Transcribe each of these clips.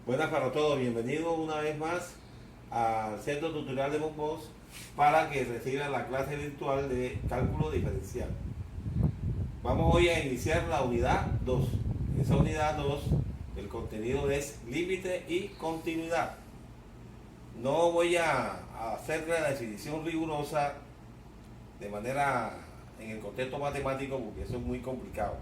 Buenas para todos, bienvenidos una vez más al Centro Tutorial de Bombos para que reciban la clase virtual de cálculo diferencial. Vamos hoy a iniciar la unidad 2. En esa unidad 2 el contenido es límite y continuidad. No voy a hacerle la definición rigurosa de manera en el contexto matemático porque eso es muy complicado.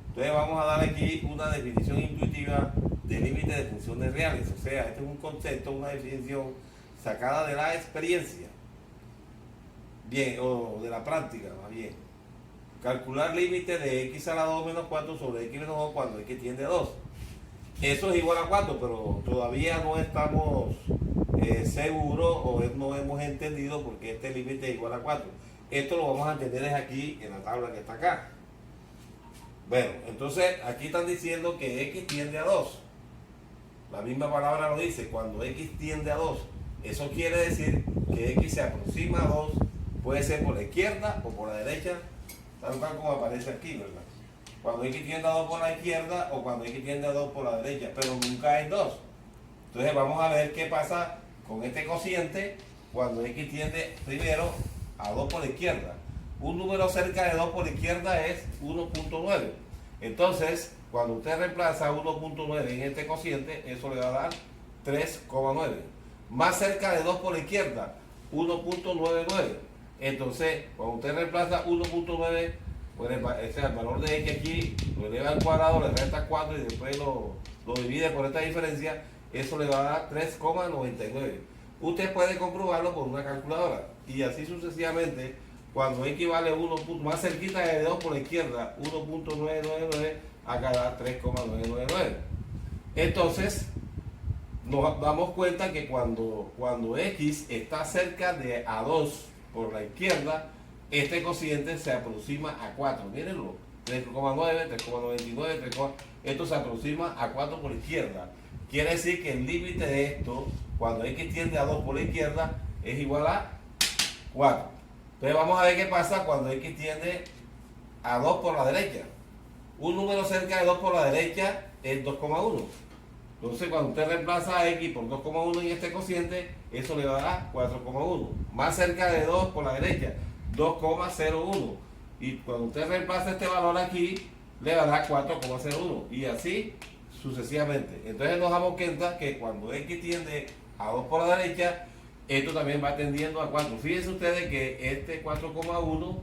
Entonces vamos a dar aquí una definición intuitiva de límite de funciones reales. O sea, este es un concepto, una definición sacada de la experiencia. Bien, o de la práctica, más bien. Calcular límite de x a la 2 menos 4 sobre x menos 2 cuando x tiende a 2. Eso es igual a 4, pero todavía no estamos seguros o no hemos entendido por qué este límite es igual a 4. Esto lo vamos a entender es aquí en la tabla que está acá. Bueno, entonces aquí están diciendo que x tiende a 2. La misma palabra lo dice, cuando x tiende a 2. Eso quiere decir que x se aproxima a 2, puede ser por la izquierda o por la derecha, tal cual como aparece aquí, ¿verdad? Cuando x tiende a 2 por la izquierda o cuando x tiende a 2 por la derecha, pero nunca es 2. Entonces vamos a ver qué pasa con este cociente cuando x tiende primero a 2 por la izquierda. Un número cerca de 2 por la izquierda es 1.9. Entonces, cuando usted reemplaza 1.9 en este cociente, eso le va a dar 3,9. Más cerca de 2 por la izquierda, 1.99. Entonces, cuando usted reemplaza 1.9, pues el valor de x aquí lo eleva al cuadrado, le resta 4 y después lo divide por esta diferencia, eso le va a dar 3,99. Usted puede comprobarlo con una calculadora y así sucesivamente. Cuando x vale 1 más cerquita de 2 por la izquierda, 1.999, acá da 3,999. Entonces, nos damos cuenta que cuando x está cerca de a 2 por la izquierda, este cociente se aproxima a 4. Mírenlo, 3,9, 3,99, esto se aproxima a 4 por la izquierda. Quiere decir que el límite de esto, cuando x tiende a 2 por la izquierda, es igual a 4. Entonces vamos a ver qué pasa cuando x tiende a 2 por la derecha. Un número cerca de 2 por la derecha es 2,1. Entonces cuando usted reemplaza a x por 2,1 en este cociente, eso le va a dar 4,1. Más cerca de 2 por la derecha, 2,01. Y cuando usted reemplaza este valor aquí, le va a dar 4,01. Y así sucesivamente. Entonces nos damos cuenta que cuando x tiende a 2 por la derecha, esto también va tendiendo a 4. Fíjense ustedes que este 4,1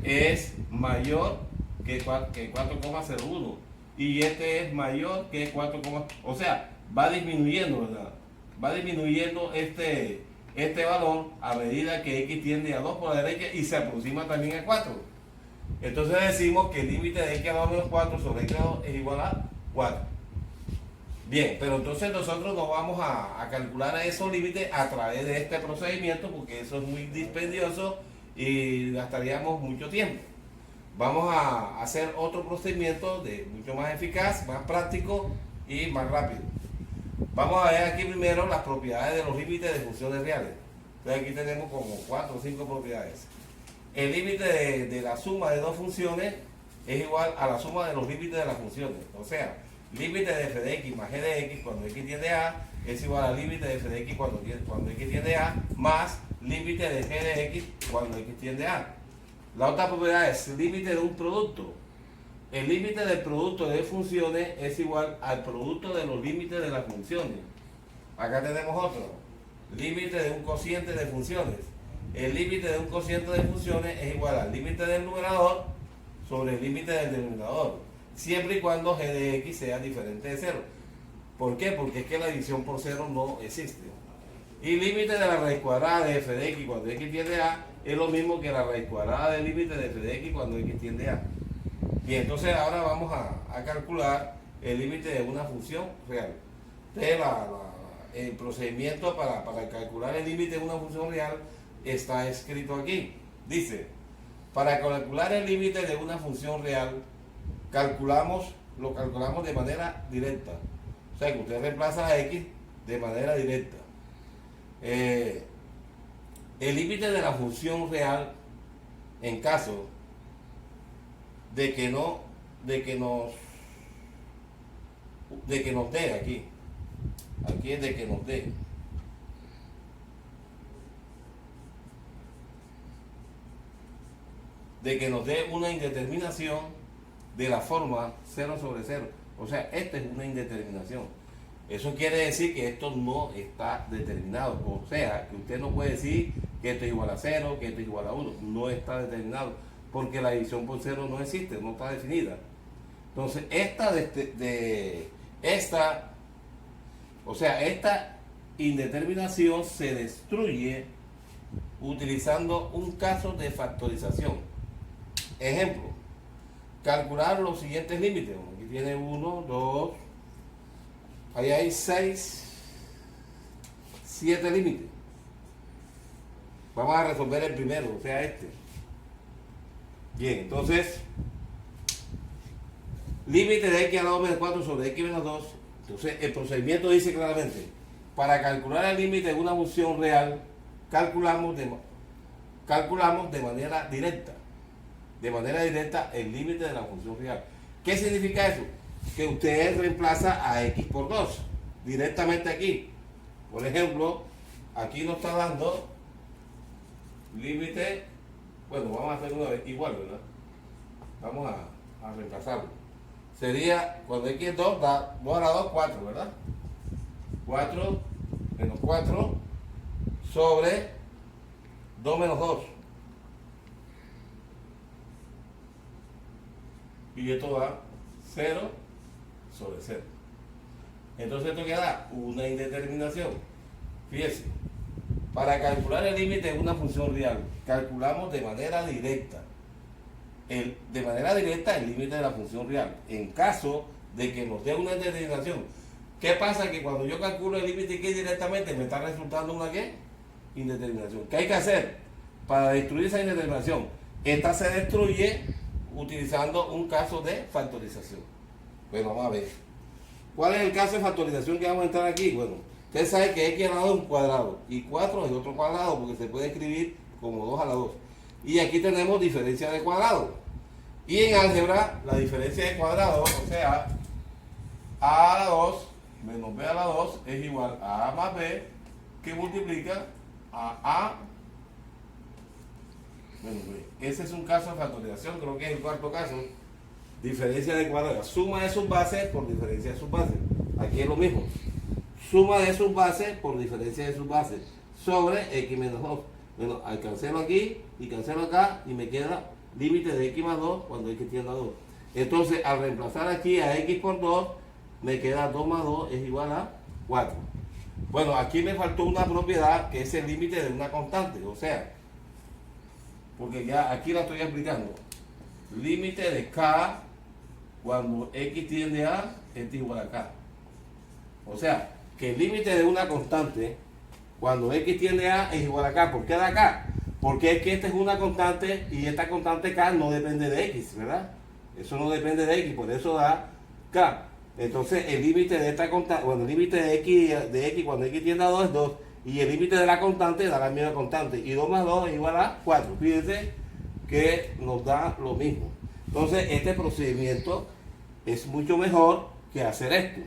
es mayor que 4,01 y este es mayor que 4, o sea, va disminuyendo, ¿verdad? Va disminuyendo este valor a medida que x tiende a 2 por la derecha y se aproxima también a 4. Entonces decimos que el límite de x a 2 menos 4 sobre x a 2 es igual a 4. Bien, pero entonces nosotros no vamos a calcular esos límites a través de este procedimiento porque eso es muy dispendioso y gastaríamos mucho tiempo. Vamos a hacer otro procedimiento de mucho más eficaz, más práctico y más rápido. Vamos a ver aquí primero las propiedades de los límites de funciones reales. Entonces aquí tenemos como 4 o 5 propiedades. El límite de la suma de dos funciones es igual a la suma de los límites de las funciones. O sea, límite de f de x más g de x cuando x tiende a es igual al límite de f de x cuando x tiende a más límite de g de x cuando x tiende a. La otra propiedad es límite de un producto. El límite del producto de funciones es igual al producto de los límites de las funciones. Acá tenemos otro. Límite de un cociente de funciones. El límite de un cociente de funciones es igual al límite del numerador sobre el límite del denominador, siempre y cuando g de x sea diferente de 0. ¿Por qué? Porque es que la división por 0 no existe. Y límite de la raíz cuadrada de f de x cuando x tiende a es lo mismo que la raíz cuadrada del límite de f de x cuando x tiende a. Bien, entonces ahora vamos a calcular el límite de una función real. Entonces el procedimiento para calcular el límite de una función real está escrito aquí. Dice, para calcular el límite de una función real, lo calculamos de manera directa. O sea que usted reemplaza a x de manera directa. El límite de la función real, en caso de que nos dé aquí Aquí es de que nos dé. De que nos dé una indeterminación de la forma 0 sobre 0. O sea, esta es una indeterminación. Eso quiere decir que esto no está determinado. O sea, que usted no puede decir que esto es igual a 0, que esto es igual a 1. No está determinado. Porque la división por 0 no existe, no está definida. Entonces, esta indeterminación se destruye utilizando un caso de factorización. Ejemplo, calcular los siguientes límites. Aquí tiene 1, 2, ahí hay 6, 7 límites. Vamos a resolver el primero, o sea, este. Bien, entonces, límite de x a la 2 menos 4 sobre x menos 2. Entonces, el procedimiento dice claramente, para calcular el límite de una función real, calculamos de manera directa. De manera directa el límite de la función real. ¿Qué significa eso? Que usted reemplaza a x por 2 directamente aquí. Por ejemplo, aquí nos está dando límite, bueno, vamos a hacer una vez igual, ¿verdad? Vamos a reemplazarlo. Sería, cuando x es 2, da 2 a la 2, 4, ¿verdad? 4 menos 4 sobre 2 menos 2. Y esto da 0 sobre 0. Entonces esto queda una indeterminación. Fíjense, para calcular el límite de una función real, calculamos de manera directa. El límite de la función real. En caso de que nos dé una indeterminación. ¿Qué pasa? Que cuando yo calculo el límite aquí directamente me está resultando una ¿qué? Indeterminación. ¿Qué hay que hacer para destruir esa indeterminación? Esta se destruye utilizando un caso de factorización. Bueno, vamos a ver. ¿Cuál es el caso de factorización que vamos a entrar aquí? Bueno, usted sabe que x a la 2 es un cuadrado y 4 es otro cuadrado porque se puede escribir como 2 a la 2. Y aquí tenemos diferencia de cuadrado. Y en álgebra, la diferencia de cuadrado, o sea, a a la 2 menos b a la 2 es igual a más b que multiplica a menos b. Ese es un caso de factorización, creo que es el cuarto caso. Diferencia de cuadrado, suma de sus bases por diferencia de sus bases. Aquí es lo mismo. Suma de sus bases por diferencia de sus bases sobre x menos 2. Bueno, cancelo aquí y cancelo acá y me queda límite de x más 2 cuando x tiende a 2. Entonces, al reemplazar aquí a x por 2, me queda 2 más 2 es igual a 4. Bueno, aquí me faltó una propiedad que es el límite de una constante. O sea, porque ya aquí la estoy aplicando. Límite de k cuando x tiende a es igual a k. O sea, que el límite de una constante cuando x tiende a es igual a k. ¿Por qué da k? Porque es que esta es una constante y esta constante k no depende de x, ¿verdad? Eso no depende de x, por eso da k. Entonces el límite de esta constante, bueno, el límite de x cuando x tiende a 2 es 2 y el límite de la constante da la misma constante y 2 más 2 es igual a 4. Fíjense que nos da lo mismo. Entonces este procedimiento es mucho mejor que hacer esto.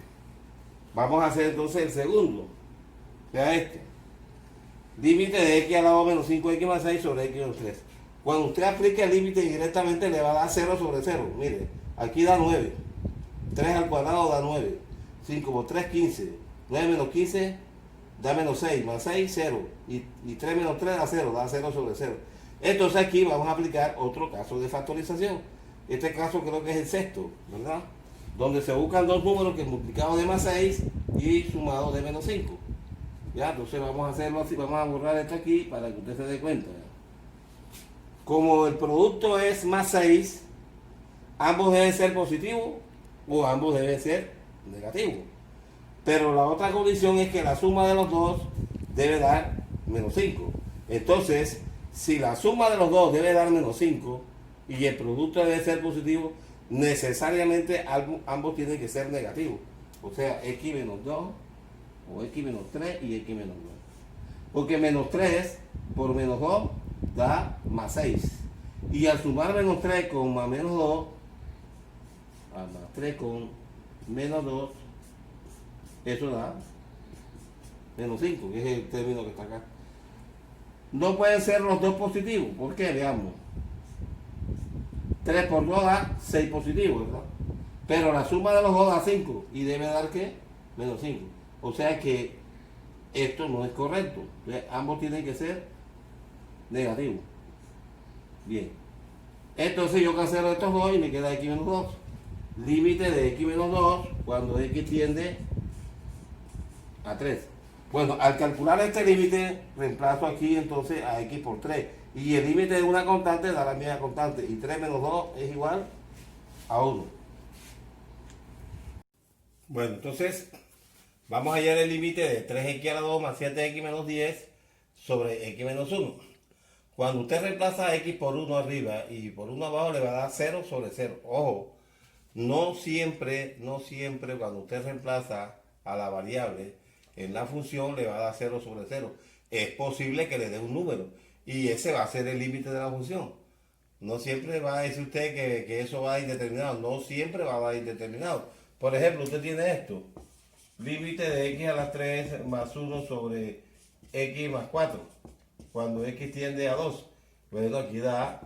Vamos a hacer entonces el segundo. Vea este. Límite de x a la 2 menos 5x más 6 sobre x menos 3. Cuando usted aplique el límite directamente le va a dar 0 sobre 0. Mire, aquí da 9. 3 al cuadrado da 9. 5 por 3, 15. 9 menos 15 da menos 6. Más 6, 0. Y 3 menos 3 da 0. Da 0 sobre 0. Entonces aquí vamos a aplicar otro caso de factorización. Este caso creo que es el sexto, ¿verdad? Donde se buscan dos números que multiplicados de más 6 y sumados de menos 5. Ya, entonces vamos a hacerlo así, vamos a borrar esto aquí para que usted se dé cuenta. Como el producto es más 6, ambos deben ser positivos o ambos deben ser negativos. Pero la otra condición es que la suma de los dos debe dar menos 5. Entonces, si la suma de los dos debe dar menos 5 y el producto debe ser positivo, necesariamente ambos tienen que ser negativos. O sea, x menos 2 o x menos 3 y x menos 2. Porque menos 3 por menos 2 da más 6. Y al sumar menos 3 con más menos 2, más 3 con menos 2, eso da menos 5, que es el término que está acá. No pueden ser los dos positivos. ¿Por qué? Veamos. 3 por 2 da 6 positivos, ¿verdad? Pero la suma de los dos da 5. ¿Y debe dar qué? Menos 5. O sea que esto no es correcto. Entonces, ambos tienen que ser negativos. Bien. Entonces yo cancelo estos dos y me queda x menos 2. Límite de x menos 2 cuando x tiende a 3. Bueno, al calcular este límite, reemplazo aquí entonces a x por 3. Y el límite de una constante da la misma constante. Y 3 menos 2 es igual a 1. Bueno, entonces vamos a hallar el límite de 3x a la 2 más 7x menos 10 sobre x menos 1. Cuando usted reemplaza x por 1 arriba y por 1 abajo le va a dar 0 sobre 0. Ojo, no siempre cuando usted reemplaza a la variable en la función le va a dar 0 sobre 0. Es posible que le dé un número y ese va a ser el límite de la función. No siempre va a decir usted que eso va a dar indeterminado. No siempre va a dar indeterminado. Por ejemplo, usted tiene esto. Límite de x a la 3 más 1 sobre x más 4. Cuando x tiende a 2. Bueno, aquí da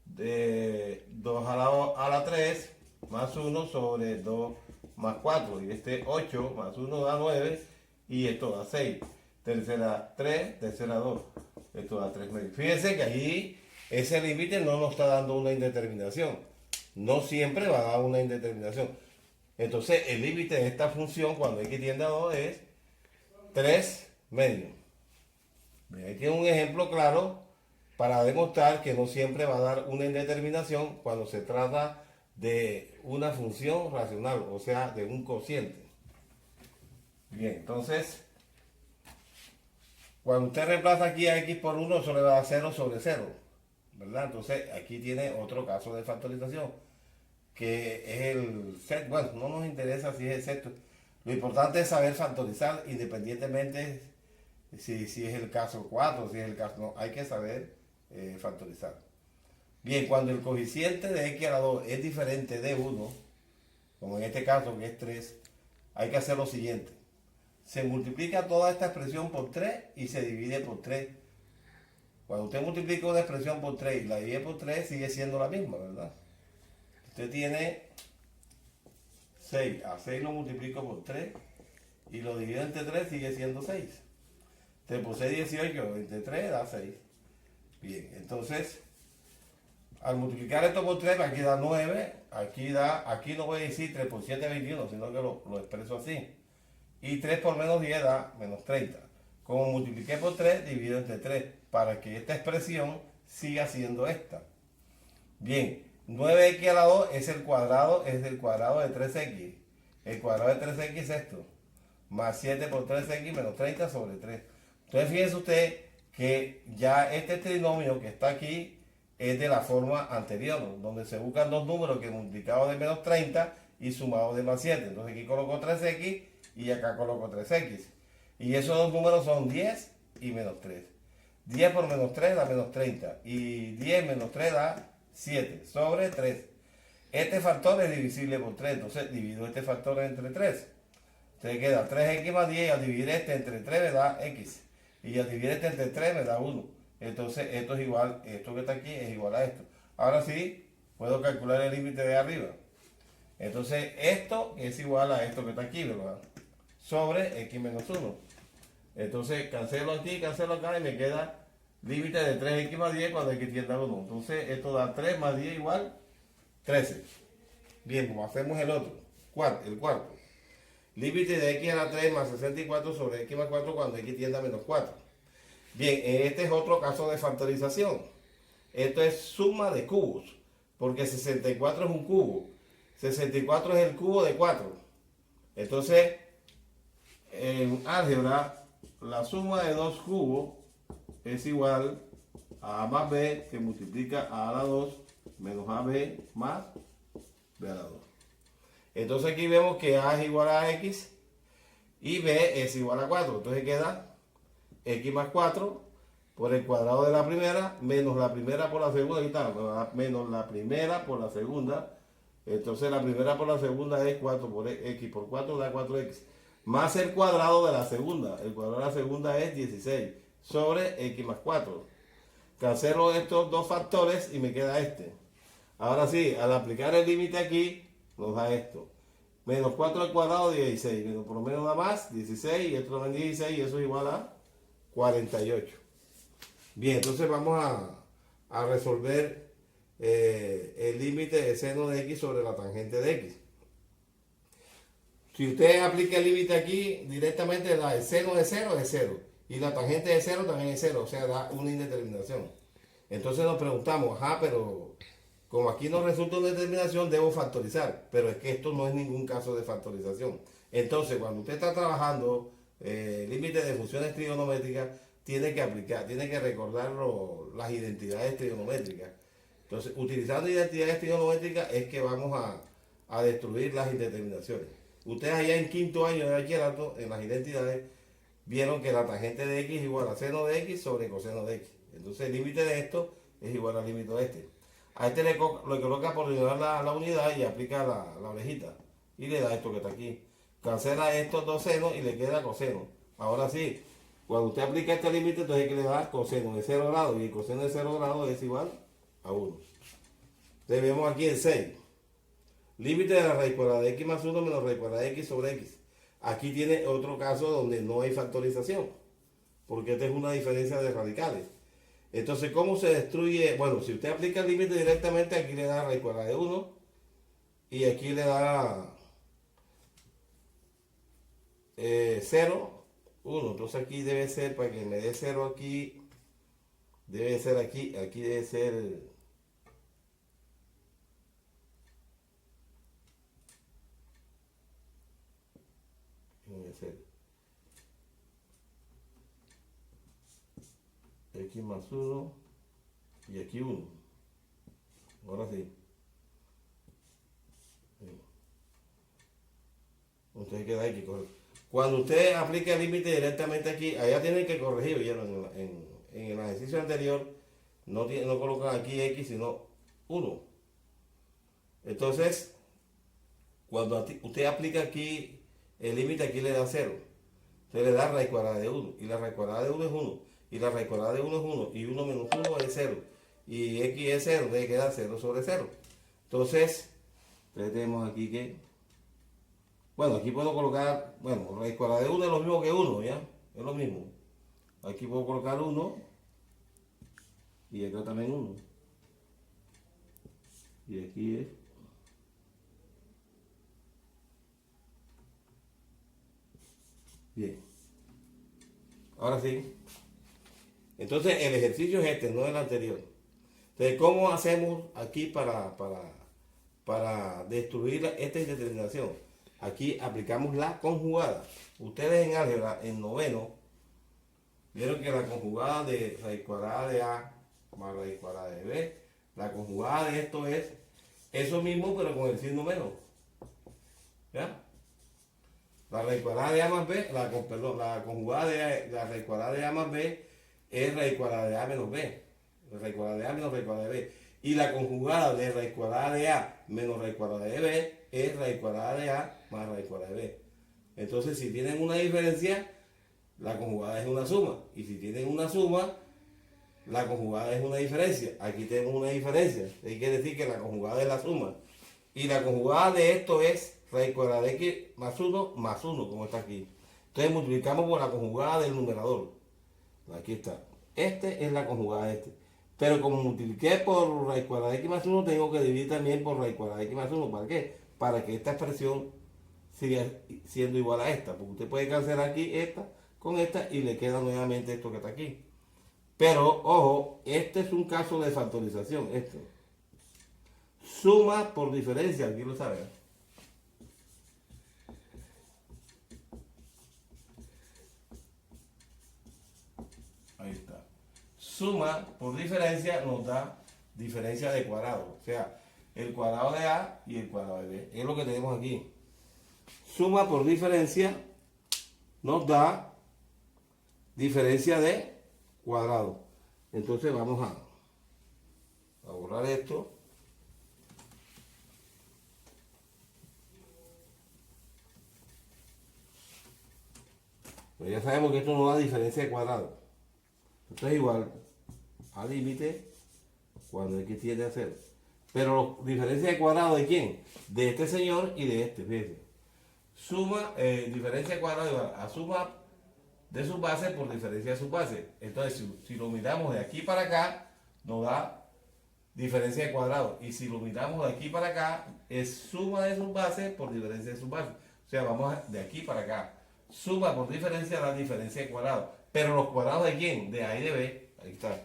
2 a la 3 más 1 sobre 2 más 4. Y este 8 más 1 da 9. Y esto da 6. Tercera 3, tercera 2. Esto da 3 medios. Fíjense que ahí ese límite no nos está dando una indeterminación. No siempre va a dar una indeterminación. Entonces el límite de esta función cuando x tiende a 2 es 3 medios. Ahí tiene un ejemplo claro para demostrar que no siempre va a dar una indeterminación cuando se trata de una función racional, o sea, de un cociente. Bien, entonces, cuando usted reemplaza aquí a x por 1, eso le va a dar 0 sobre 0, ¿verdad? Entonces, aquí tiene otro caso de factorización, que es el set. Bueno, no nos interesa si es el set. Lo importante es saber factorizar independientemente si es el caso 4, si es el caso... No, hay que saber factorizar. Bien, cuando el coeficiente de x a la 2 es diferente de 1, como en este caso que es 3, hay que hacer lo siguiente. Se multiplica toda esta expresión por 3 y se divide por 3. Cuando usted multiplica una expresión por 3 y la divide por 3, sigue siendo la misma, ¿verdad? Usted tiene 6. A 6 lo multiplico por 3 y lo divido entre 3, sigue siendo 6. 3 por 6, 18, entre 3 da 6. Bien, entonces, al multiplicar esto por 3, aquí da 9. Aquí no voy a decir 3 por 7, 21, sino que lo expreso así. Y 3 por menos 10 da menos 30. Como multipliqué por 3, divido entre 3, para que esta expresión siga siendo esta. Bien, 9x a la 2 es el cuadrado de 3x. El cuadrado de 3x es esto. Más 7 por 3x menos 30 sobre 3. Entonces fíjense usted que ya este trinomio que está aquí es de la forma anterior, donde se buscan dos números que multiplicados de menos 30 y sumados de más 7. Entonces aquí coloco 3x y acá coloco 3x. Y esos dos números son 10 y menos 3. 10 por menos 3 da menos 30. Y 10 menos 3 da 7 sobre 3. Este factor es divisible por 3. Entonces divido este factor entre 3. Entonces queda 3x más 10 y al dividir este entre 3 me da x. Y al dividir este entre 3 me da 1. Entonces esto es igual, esto que está aquí es igual a esto. Ahora sí, puedo calcular el límite de arriba. Entonces esto es igual a esto que está aquí, ¿verdad? Sobre x menos 1. Entonces cancelo aquí, cancelo acá y me queda límite de 3x más 10 cuando x tiende a 1. Entonces esto da 3 más 10 igual 13. Bien, como hacemos el otro, el cuarto. Límite de x a la 3 más 64 sobre x más 4 cuando x tiende a menos 4. Bien, este es otro caso de factorización. Esto es suma de cubos, porque 64 es un cubo. 64 es el cubo de 4. Entonces, en álgebra, la suma de dos cubos es igual a A más B, que multiplica a la 2, menos AB más B a la 2. Entonces aquí vemos que A es igual a X y B es igual a 4. Entonces queda X más 4 por el cuadrado de la primera, menos la primera por la segunda, aquí está, menos la primera por la segunda. Entonces la primera por la segunda es 4 por X por 4 da 4X. más el cuadrado de la segunda. El cuadrado de la segunda es 16 sobre x más 4. Cancelo estos dos factores y me queda este. Ahora sí, al aplicar el límite aquí, nos da esto. Menos 4 al cuadrado, 16. Menos por lo menos nada más, 16. Y esto también 16. Y eso es igual a 48. Bien, entonces vamos a resolver el límite de seno de x sobre la tangente de x. Si usted aplica el límite aquí, directamente el seno de 0 es 0. Y la tangente de 0 también es 0. O sea, da una indeterminación. Entonces nos preguntamos, pero como aquí no resulta una determinación, debo factorizar. Pero es que esto no es ningún caso de factorización. Entonces, cuando usted está trabajando límites de funciones trigonométricas, tiene que aplicar, tiene que recordar las identidades trigonométricas. Entonces, utilizando identidades trigonométricas es que vamos a destruir las indeterminaciones. Ustedes allá en quinto año de bachillerato, en las identidades, vieron que la tangente de x es igual a seno de x sobre coseno de x. Entonces el límite de esto es igual al límite de este. A este le coloca por unidad la unidad y aplica la orejita. Y le da esto que está aquí. Cancela estos dos senos y le queda coseno. Ahora sí, cuando usted aplica este límite, entonces hay que le dar coseno de 0 grados. Y el coseno de 0 grados es igual a 1. Entonces vemos aquí el 6. Límite de la raíz cuadrada de x más 1 menos raíz cuadrada de x sobre x. Aquí tiene otro caso donde no hay factorización. Porque esta es una diferencia de radicales. Entonces, ¿cómo se destruye? Bueno, si usted aplica el límite directamente, aquí le da raíz cuadrada de 1 y aquí le da 0, 1. Entonces aquí debe ser, para que me dé 0 aquí, debe ser aquí debe ser x más 1 y aquí 1. Ahora sí. Entonces queda aquí. Cuando usted aplica el límite directamente aquí, allá tienen que corregir, ¿vieron? En el ejercicio anterior no colocan aquí x, sino 1. Entonces, cuando usted aplica aquí el límite, aquí le da 0. Usted le da raíz cuadrada de 1. Y la raíz cuadrada de 1 es 1. Y la raíz cuadrada de 1 es 1. Y 1 menos 1 es 0. Y x es 0. Entonces queda 0 sobre 0. Entonces tenemos aquí que... Bueno, aquí puedo colocar... Bueno, raíz cuadrada de 1 es lo mismo que 1, ¿ya? Es lo mismo. Aquí puedo colocar 1. Y acá también 1. Y aquí es... Bien. Ahora sí. Entonces el ejercicio es este, no el anterior. Entonces, ¿cómo hacemos aquí para destruir esta indeterminación? Aquí aplicamos la conjugada. Ustedes en álgebra, en noveno, vieron que la conjugada de raíz cuadrada de A más raíz cuadrada de B, la conjugada de esto es eso mismo, pero con el signo menos. ¿Ya? La raíz cuadrada de A más B, la conjugada de la raíz cuadrada de A más B es raíz cuadrada de A menos B. Raíz cuadrada de A menos raíz cuadrada de B. Y la conjugada de raíz cuadrada de A menos raíz cuadrada de B es raíz cuadrada de A más raíz cuadrada de B. Entonces, si tienen una diferencia, la conjugada es una suma. Y si tienen una suma, la conjugada es una diferencia. Aquí tenemos una diferencia. Eso quiere decir que la conjugada es la suma. Y la conjugada de esto es raíz cuadrada de x más 1, como está aquí. Entonces multiplicamos por la conjugada del numerador. Aquí está. Este es la conjugada de este. Pero como multipliqué por raíz cuadrada de x más 1, tengo que dividir también por raíz cuadrada de x más 1. ¿Para qué? Para que esta expresión siga siendo igual a esta. Porque usted puede cancelar aquí esta con esta y le queda nuevamente esto que está aquí. Pero, ojo, este es un caso de factorización. Esto. Suma por diferencia, aquí lo saben. Ahí está. Suma por diferencia nos da diferencia de cuadrado. O sea, el cuadrado de A y el cuadrado de B. Es lo que tenemos aquí. Suma por diferencia nos da diferencia de cuadrado. Entonces vamos a borrar esto. Pues ya sabemos que esto no da diferencia de cuadrado. Esto es igual a límite cuando x tiende a 0. Pero diferencia de cuadrado ¿de quién? De este señor y de este, fíjense. Suma, diferencia de cuadrado igual a suma de sus bases por diferencia de sus bases. Entonces, si lo miramos de aquí para acá, nos da diferencia de cuadrado. Y si lo miramos de aquí para acá, es suma de sus bases por diferencia de sus bases. O sea, vamos de aquí para acá. Suma por diferencia da diferencia de cuadrado. Pero los cuadrados ¿de quién? De A y de B. Ahí está.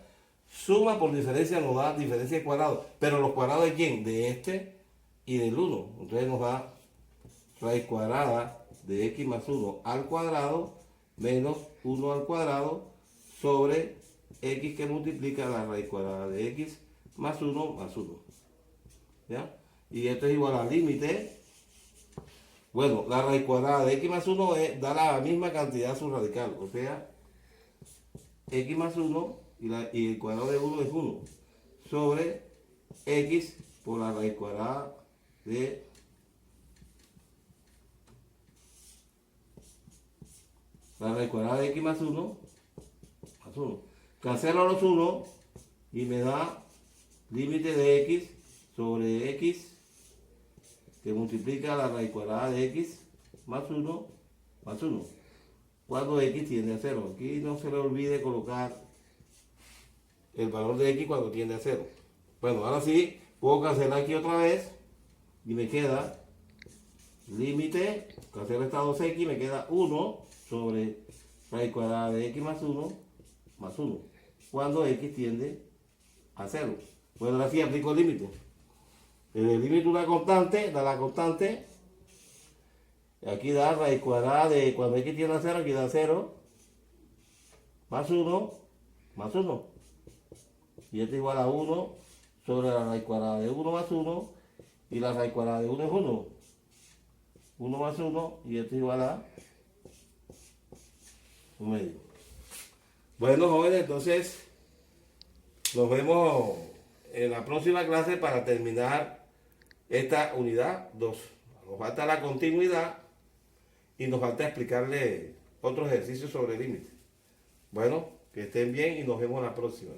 Suma por diferencia nos da diferencia de cuadrado. Pero los cuadrados ¿de quién? De este y del 1. Entonces nos da raíz cuadrada de x más 1 al cuadrado menos 1 al cuadrado sobre x que multiplica la raíz cuadrada de x más 1 más 1. ¿Ya? Y esto es igual al límite. Bueno, la raíz cuadrada de x más 1 da la misma cantidad a su radical. O sea, x más 1 y el cuadrado de 1 es 1 sobre x por la raíz cuadrada de la raíz cuadrada de x más 1 más 1. Cancelo los 1 y me da límite de x sobre x que multiplica la raíz cuadrada de x más 1 más 1. Cuando x tiende a 0. Aquí no se le olvide colocar el valor de x cuando tiende a 0. Bueno, ahora sí, puedo cancelar aquí otra vez y me queda límite, cancelo esta 2x y me queda 1 sobre raíz cuadrada de x más 1 más 1. Cuando x tiende a 0. Bueno, ahora sí aplico el límite. El límite de una constante, da la constante. Aquí da raíz cuadrada de cuando x tiende a 0, aquí da 0 más 1 más 1. Y esto es igual a 1 sobre la raíz cuadrada de 1 más 1. Y la raíz cuadrada de 1 es 1. 1 más 1 y esto es igual a 1/2. Bueno, jóvenes, entonces nos vemos en la próxima clase para terminar esta unidad 2. Nos falta la continuidad y nos falta explicarle otros ejercicios sobre límites. Bueno, que estén bien y nos vemos la próxima.